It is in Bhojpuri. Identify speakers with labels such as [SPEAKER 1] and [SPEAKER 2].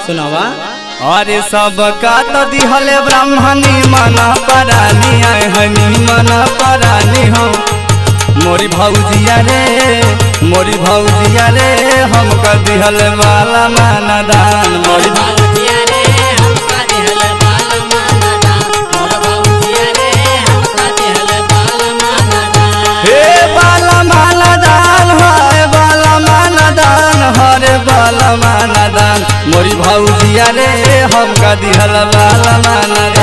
[SPEAKER 1] सुनावा।
[SPEAKER 2] अरे सबका तो दिहले ब्राह्मणी मना परानी आए हनी मना परानी हो मोरी भौजिया रे हमका दिहले वाला माना दान मोरी
[SPEAKER 3] भौजिया रे हमका दिहले वाला माना दान मोर भौजिया रे हमका दिहले वाला माना दान
[SPEAKER 2] हे वाला माना दान है वाला माना दान हरे वाला माना दान मोरी भौजिया रे हमका दिहले वाला माना दान।